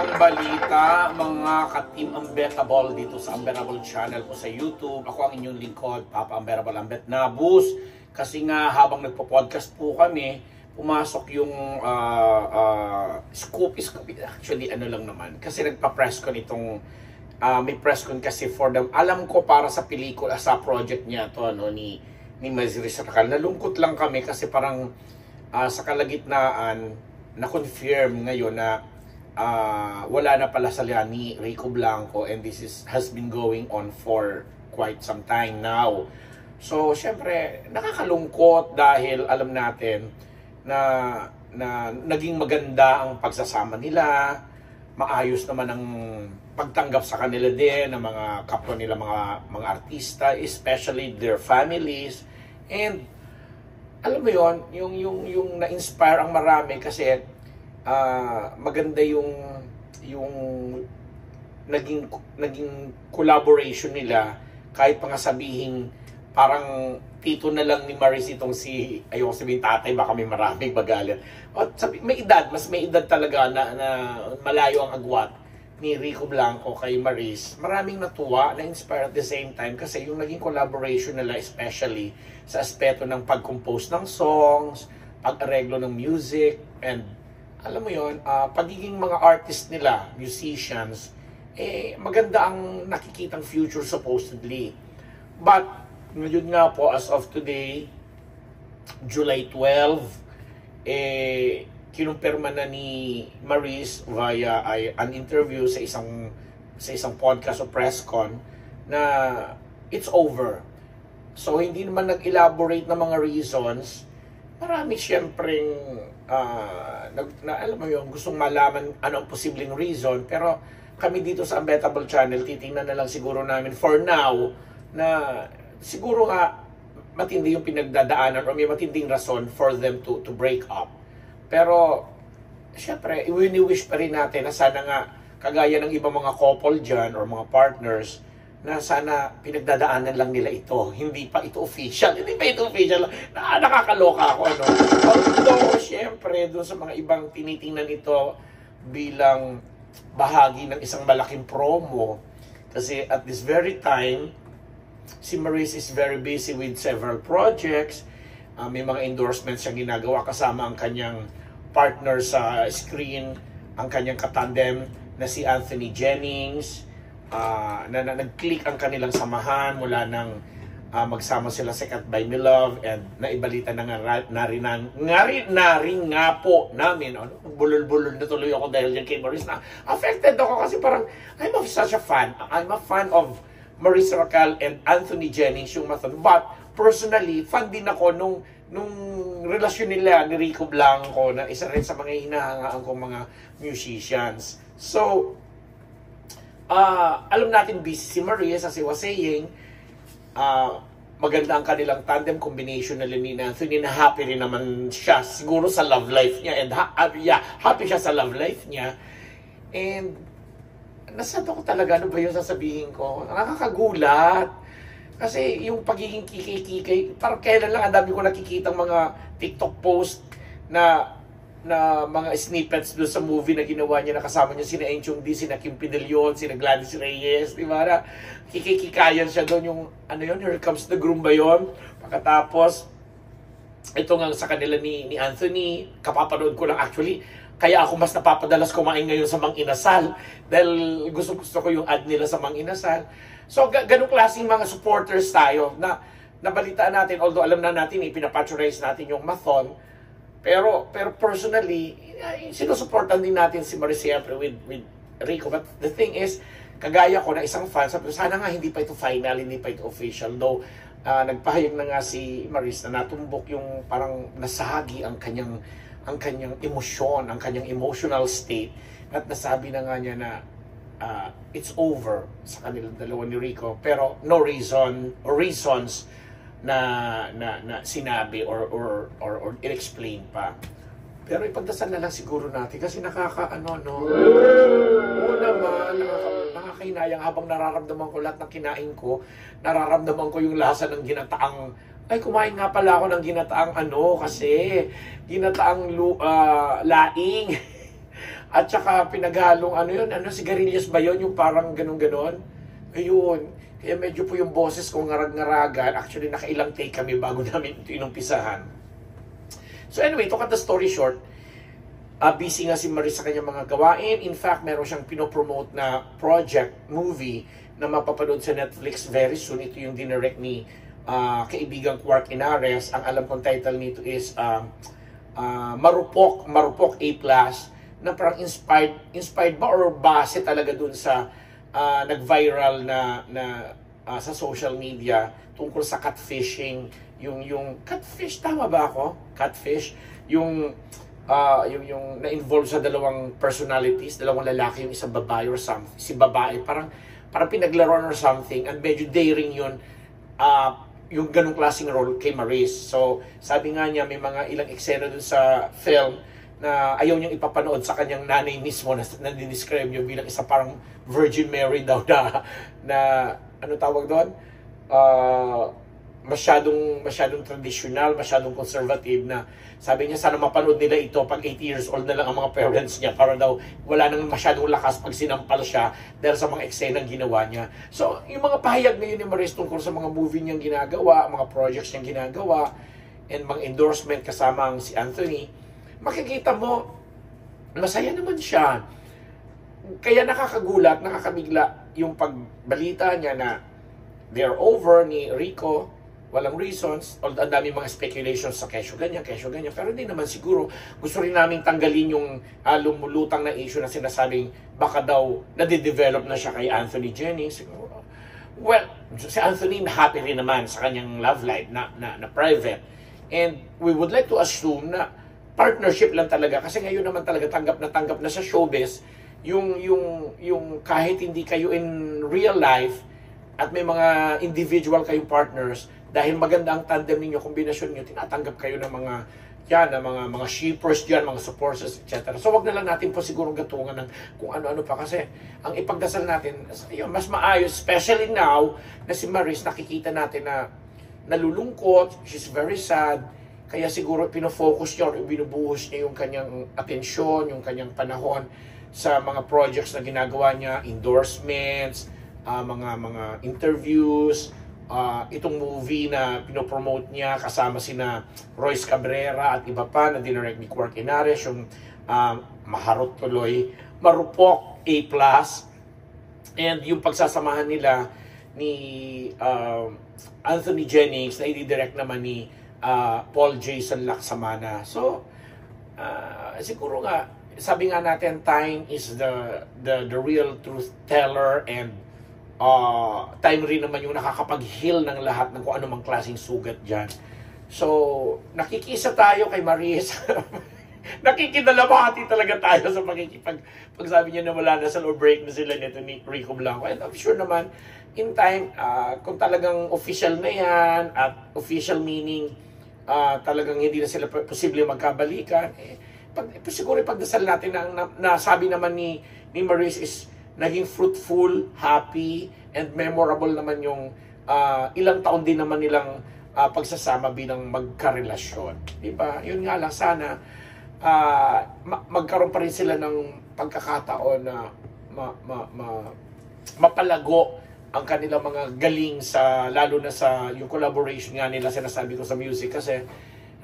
pang balita, mga ka-Team Unbettable dito sa Unbettable channel ko sa YouTube. Ako ang inyong lingkod, Papa Unbettable Ambet Nabus. Kasi nga habang nagpo-podcast po kami, pumasok yung scoop. Actually, ano lang naman. Kasi nagpa-press con itong, may press con kasi for them. Alam ko para sa pelikula, sa project niya to, ano, ni Maziris Racal. Nalungkot lang kami kasi parang sa kalagitnaan, na-confirm ngayon na wala na pala sa ni Rico Blanco, and this has been going on for quite some time now. So, syempre, nakakalungkot dahil alam natin na naging maganda ang pagsasama nila, maayos naman ang pagtanggap sa kanila din ng mga kapwa nila, mga artista, especially their families. And alam mo yon, yung na-inspire ang marami kasi maganda yung naging collaboration nila, kahit pa nga sabihin parang tito na lang ni Maris itong si, ayoko sabihin tatay, baka may maraming bagalan. O may edad, mas may edad talaga na malayo ang agwat ni Rico Blanco kay Maris. Maraming natuwa, na-inspire at the same time kasi yung naging collaboration nila, especially sa aspeto ng pag-compose ng songs, pag-areglo ng music, and alam mo yon, pagiging mga artist nila, musicians, maganda ang nakikitang future supposedly. But ngayon nga po, as of today, July 12, kinumpirma na ni Maris via an interview sa isang podcast o press con na it's over. So hindi naman nag-elaborate na mga reasons. Marami siyempreng alam mo yun, gustong malaman ano ang posibleng reason, pero kami dito sa Unbettable channel, titingnan na lang siguro namin for now na siguro nga matindi yung pinagdadaanan or may matinding rason for them to break up. Pero syempre, i-wish pa rin natin na sana nga kagaya ng ibang mga couple dyan or mga partners, na sana pinagdadaanan lang nila ito. Hindi pa ito official. Hindi pa ito official. Nakakaloka ako, ano. Although, syempre, doon sa mga ibang tinitingnan ito bilang bahagi ng isang malaking promo. Kasi at this very time, si Maris is very busy with several projects. May mga endorsements siyang ginagawa kasama ang kanyang partner sa screen, ang kanyang katandem na si Anthony Jennings. Na nag-click ang kanilang samahan mula nang magsama sila sa Can't Buy Me Love, and naibalita na nga rin nga po namin, bulol-bulol na tuloy ako dahil dyan kay Maris, na affected ako kasi parang I'm such a fan. I'm a fan of Maris Racal and Anthony Jennings, yung maton. But personally, fan din ako nung relasyon nila ni Rico Blanco, na isa rin sa mga hinahangaan kong mga musicians. So, alam natin busy si Maris, as I was saying, maganda ang kanilang tandem combination nila ni Anthony, na happy rin naman siya siguro sa love life niya, and happy siya sa love life niya. And nasad ako talaga, ano ba yung sasabihin ko? Nakakagulat. Kasi yung pagiging kikay-kikay, parang kailan lang ang dami ko nakikitang mga TikTok post na mga snippets doon sa movie na ginawa niya, na kasama niya sina Enchong D, sina Kim Pidelion, sina Gladys Reyes, di ba? Na kikikayan siya doon, yung ano yun, Here Comes the Groom ba yun? Pagkatapos, ito nga sa kanila ni Anthony, kapapanood ko lang actually, kaya ako mas napapadalas kumain ngayon sa Mang Inasal dahil gusto ko yung ad nila sa Mang Inasal. So ganung klaseng mga supporters tayo na nabalitaan natin, although alam na natin, ipinapatronize natin yung Mathon. Pero personally, sinusuportan din natin si Maris siyempre with Rico. But the thing is, kagaya ko na isang fan, sabi ko, sana nga hindi pa ito final, hindi pa ito official. Though, nagpahayag na nga si Maris na natumbok yung parang nasahagi ang kanyang emosyon, ang kanyang emotional state. At nasabi na nga niya na it's over sa kanilang dalawa ni Rico. Pero no reason or reasons na sinabi or in-explain pa. Pero ipagdasal na lang siguro natin kasi nakakaano, no? Oo naman, nakakahinayang habang nararamdaman ko lahat ng kinain ko, nararamdaman ko yung lasa ng ginataang, ay kumain nga pala ako ng ginataang kasi ginataang laing. At saka pinaghalong ano yun, ano sigarilyas ba yun? Yung parang ganun-ganon. Ayun. Kaya medyo po yung boses ko ngarag-ngaragan. Actually, nakailang take kami bago namin ito inumpisahan. So anyway, to cut the story short, busy nga si Maris sa kanyang mga gawain. In fact, meron siyang pinopromote na project, movie, na mapapanood sa Netflix very soon. Ito yung dinirect ni kaibigang Quark Inares. Ang alam kong title nito is Marupok A+, na parang inspired ba or base talaga dun sa nag-viral na sa social media tungkol sa catfishing, yung catfish, tama ba ako? Catfish, yung na-involve sa dalawang personalities, dalawang lalaki, yung isang babae or something, si babae, parang pinaglaruan or something, and medyo daring yun, yung ganong klaseng role kay Maris. So, sabi nga niya, may mga ilang eksena dun sa film na ayaw niyang ipapanood sa kanyang nanay mismo na dinescribe niyo bilang isa parang Virgin Mary daw na ano tawag doon? Masyadong traditional, masyadong conservative na sabi niya sana mapanood nila ito pag 80 years old na lang ang mga parents niya para daw wala nang masyadong lakas pag sinampal siya dahil sa mga eksenang ginawa niya. So, yung mga pahayag na yun ni Maris tungkol sa mga movie niyang ginagawa, mga projects niyang ginagawa, and mga endorsement kasama ang si Anthony, makikita mo, masaya naman siya. Kaya nakakagulat, nakakabigla yung pagbalita niya na they're over ni Rico, walang reasons, although ang dami mga speculations sa kesyo ganyan, pero hindi naman siguro. Gusto rin namin tanggalin yung lumulutang na issue na sinasabing baka daw nade-develop na siya kay Anthony Jennings. Well, si Anthony happy rin naman sa kanyang love life na private. And we would like to assume na partnership lang talaga kasi ngayon naman talaga tanggap na sa showbiz yung kahit hindi kayo in real life at may mga individual kayong partners, dahil maganda ang tandem ninyo, kombinasyon niyo, tinatanggap kayo ng mga shippers diyan, mga supporters, etc. So wag na lang natin po siguro gatungan ng kung ano-ano pa kasi ang ipagdasal natin, yun, mas maayos, especially now na si Maris nakikita natin na nalulungkot, she's very sad. Kaya siguro pinofocus niya o binubuhos niya yung kanyang atensyon, yung kanyang panahon sa mga projects na ginagawa niya, endorsements, mga interviews, itong movie na pinopromote niya kasama sina Royce Cabrera at iba pa na dinirect ni Quark Inares, yung Maharot Tuloy, Marupok A+, and yung pagsasamahan nila ni Anthony Jennings na i-direct naman ni Paul Jason Laksamana. So, siguro nga, sabi nga natin, time is the real truth teller, and time rin naman yung nakakapag-heal ng lahat ng kung anumang klaseng sugat dyan. So, nakikisa tayo kay Maris. Nakikinalabahati talaga tayo sa pag sabi niya na wala na sa low break na sila nito ni Rico Blanco. And I'm sure naman, in time, kung talagang official na yan, at official meaning, talagang hindi na sila posible magkabalikan, siguro ipagdasal natin na sabi naman ni Maris is naging fruitful, happy, and memorable naman yung ilang taon din naman nilang pagsasama bilang magkarelasyon. Diba? Yun nga lang, sana magkaroon pa rin sila ng pagkakataon na mapalago ang kanilang mga galing lalo na sa yung collaboration nga nila, sinasabi ko sa music, kasi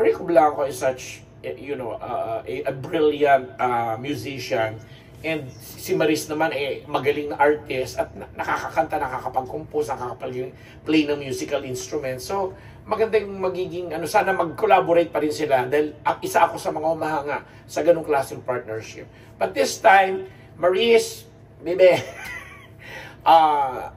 Rico Blanco is such a brilliant musician, and si Maris naman magaling na artist at nakakakanta, nakakapag-compose, nakakapag-play ng musical instruments. So maganda yung magiging sana mag-collaborate pa rin sila, dahil isa ako sa mga umahanga sa ganung klaseng partnership. But this time, Maris, bebe,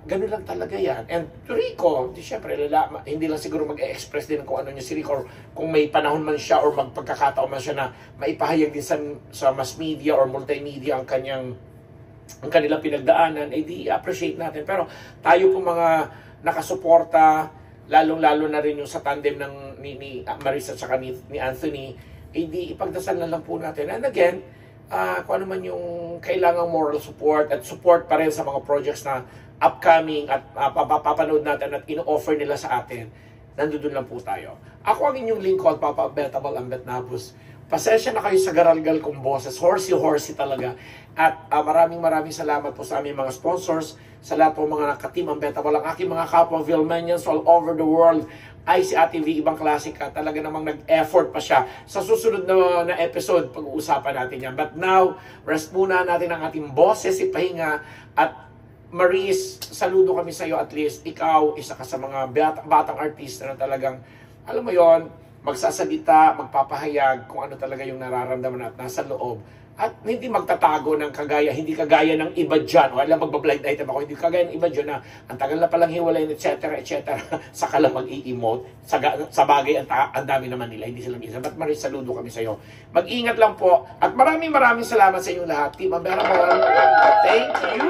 ganun lang talaga yan. And to Rico, siyempre, hindi lang siguro mag-express din kung ano niya si Rico, or kung may panahon man siya or magpagkakataon man siya na maipahayag din sa mass media or multimedia ang kanilang pinagdaanan, di appreciate natin. Pero tayo po mga nakasuporta, lalong-lalo na rin yung sa tandem ni Maris at saka ni Anthony, di ipagdasal na lang po natin. And again, kung ano man yung kailangang moral support at support pa rin sa mga projects na upcoming at papapanood natin at ino-offer nila sa atin, nandun lang po tayo. Ako ang inyong lingkod, Papa Betable Ambet Nabus. Pasensya na kayo sa garalgal kong boses. Horsey talaga. At maraming salamat po sa aming mga sponsors, sa lahat po mga nakatim ang beta. Walang aking mga kapwa Vilmanians all over the world. Ay si Ate V, ibang klase ka. Talaga namang nag-effort pa siya. Sa susunod na episode, pag-uusapan natin yan. But now, rest muna natin ang ating boses, ipahinga. At Maris, saludo kami sa iyo, at least ikaw, isa ka sa mga batang artista na talagang, alam mo yon, magsasalita, magpapahayag kung ano talaga yung nararamdaman at nasa loob. At hindi magtatago ng kagaya, hindi kagaya ng iba dyan. O alam, magbablind item ako, hindi kagaya ng iba dyan na ang tagal na palang hiwalayin, etc. Saka lang mag-i-emote. Sa bagay, ang dami naman nila, hindi sila isa. But Maris, saludo kami sa iyo. Mag-ingat lang po. At maraming salamat sa inyong lahat. Team Unbearable, thank you!